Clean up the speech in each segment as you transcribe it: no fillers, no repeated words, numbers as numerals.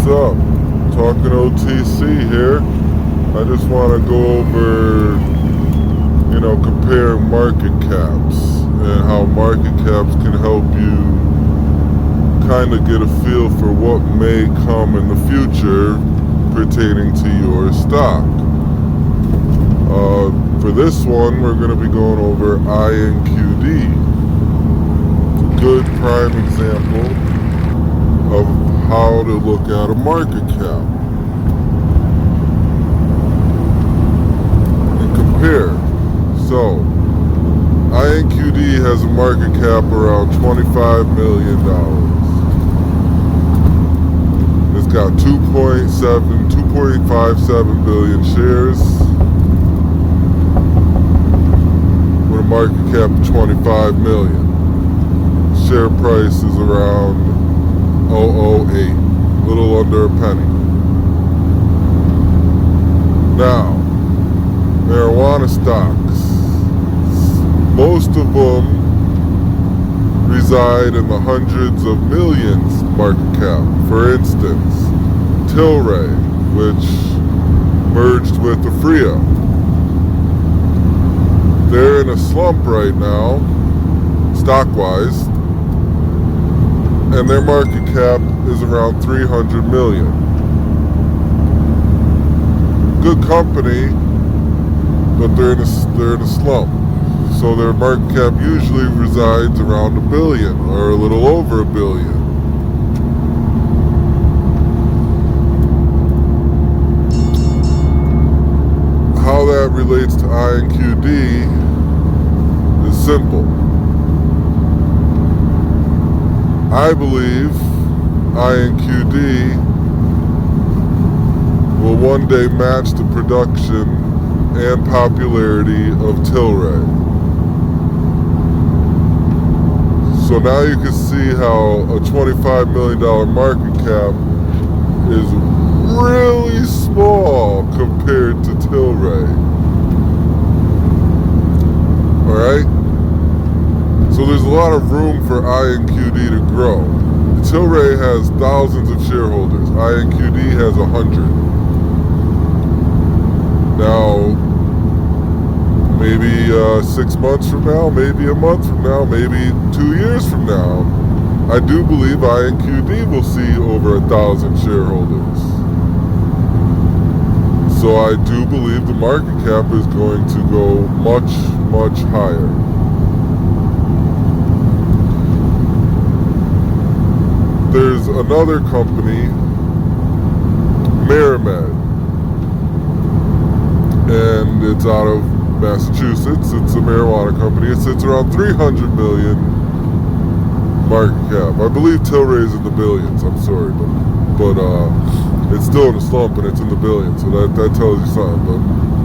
What's up? Talking OTC here. I just want to go over, comparing market caps and how market caps can help you kind of get a feel for what may come in the future pertaining to your stock. For this one, we're going to be going over INQD. It's a good prime example of how to look at a market cap and compare. So, INQD has a market cap around $25 million. It's got 2.57 billion shares with a market cap of 25 million. Share price is around 0.008, a little under a penny. Now, marijuana stocks, most of them reside in the hundreds of millions market cap. For instance, Tilray, which merged with Afria. They're in a slump right now, stock-wise, and their market cap is around 300 million. Good company, but they're in a slump. So their market cap usually resides around $1 billion or a little over $1 billion. How that relates to INQD is simple. I believe INQD will one day match the production and popularity of Tilray. So now you can see how a $25 million market cap is really small compared to Tilray. Alright? So there's a lot of room for INQD to grow. Tilray has thousands of shareholders. INQD has 100. Now, maybe 6 months from now, maybe a month from now, maybe 2 years from now, I do believe INQD will see over 1,000 shareholders. So I do believe the market cap is going to go much, much higher. There's another company, MariMed, and it's out of Massachusetts. It's a marijuana company. It sits around 300 million market cap. I believe Tilray is in the billions. I'm sorry, but it's still in a slump and it's in the billions, so that tells you something. But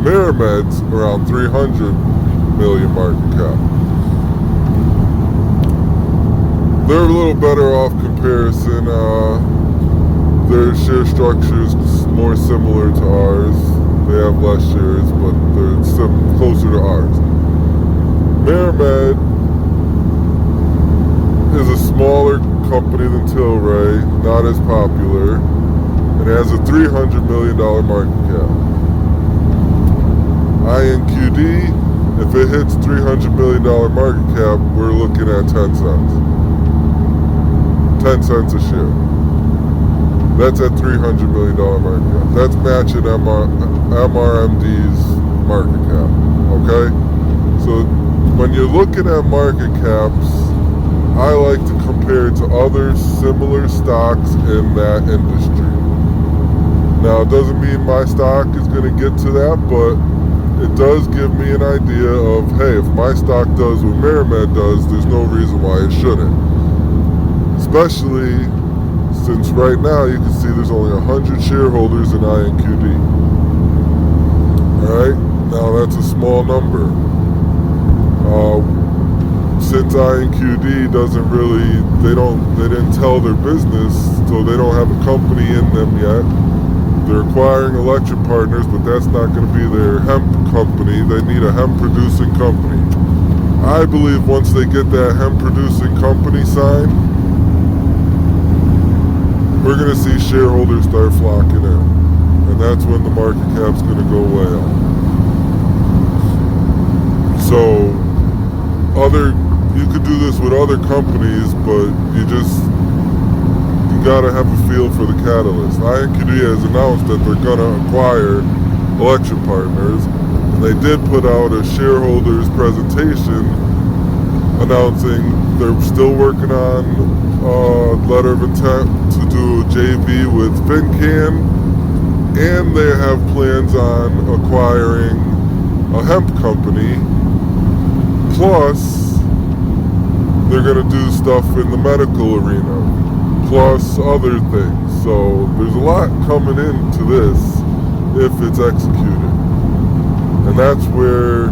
MariMed's around 300 million market cap. They're a little better off comparison. Their share structure is more similar to ours. They have less shares, but they're closer to ours. MariMed is a smaller company than Tilray, not as popular, and has a $300 million market cap. INQD, if it hits $300 million market cap, we're looking at 10 cents. 10 cents a share. That's at $300 million market cap. That's matching MRMD's market cap. Okay? So when you're looking at market caps, I like to compare it to other similar stocks in that industry. Now, it doesn't mean my stock is going to get to that, but it does give me an idea of, hey, if my stock does what MariMed does, there's no reason why it shouldn't. Especially since right now you can see there's only 100 shareholders in INQD. Alright? Now that's a small number. Since INQD doesn't really, they didn't tell their business, so they don't have a company in them yet. They're acquiring election partners, but that's not going to be their hemp company. They need a hemp producing company. I believe once they get that hemp producing company signed, we're going to see shareholders start flocking in. And that's when the market cap's going to go way up. So, you could do this with other companies, but you got to have a feel for the catalyst. INQD has announced that they're going to acquire election partners, and they did put out a shareholders presentation announcing they're still working on a letter of intent to do a JV with FinCan, and they have plans on acquiring a hemp company, plus they're going to do stuff in the medical arena, plus other things. So there's a lot coming into this if it's executed. And that's where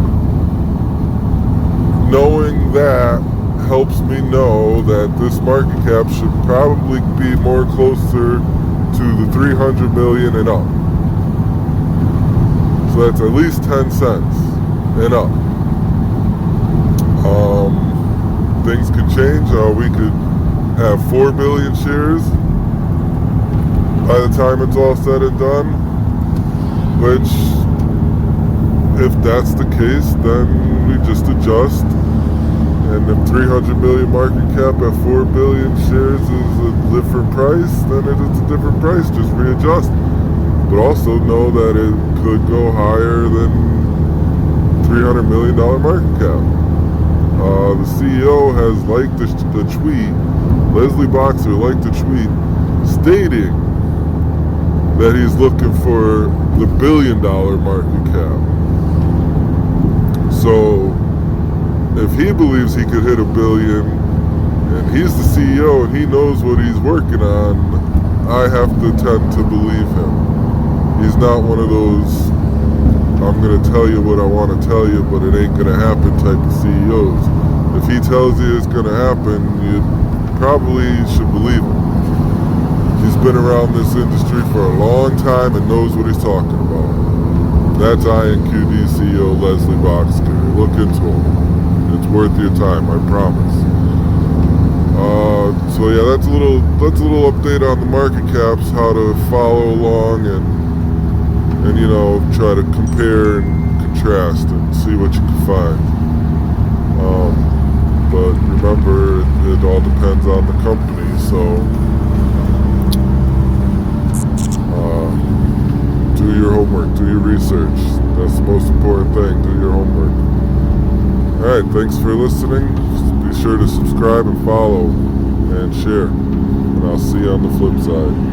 knowing that helps me know that this market cap should probably be more closer to the 300 million and up. So that's at least 10 cents and up. Things could change. We could have 4 billion shares by the time it's all said and done, which, if that's the case, then we just adjust. And if 300 million market cap at 4 billion shares is a different price, then it is a different price. Just readjust. But also know that it could go higher than $300 million market cap. The CEO has liked the tweet, Leslie Boxer liked the tweet, stating that he's looking for the $1 billion market cap. So, if he believes he could hit $1 billion, and he's the CEO and he knows what he's working on, I have to tend to believe him. He's not one of those, I'm going to tell you what I want to tell you, but it ain't going to happen type of CEOs. If he tells you it's going to happen, you probably should believe him. He's been around this industry for a long time and knows what he's talking about. That's INQD CEO Leslie Boxer. Look into him. It's worth your time, I promise. So yeah, that's a little update on the market caps, how to follow along and try to compare and contrast and see what you can find. But remember, it all depends on the company, so do your homework, do your research. That's the most important thing, do your homework. Alright, thanks for listening. Be sure to subscribe and follow and share. And I'll see you on the flip side.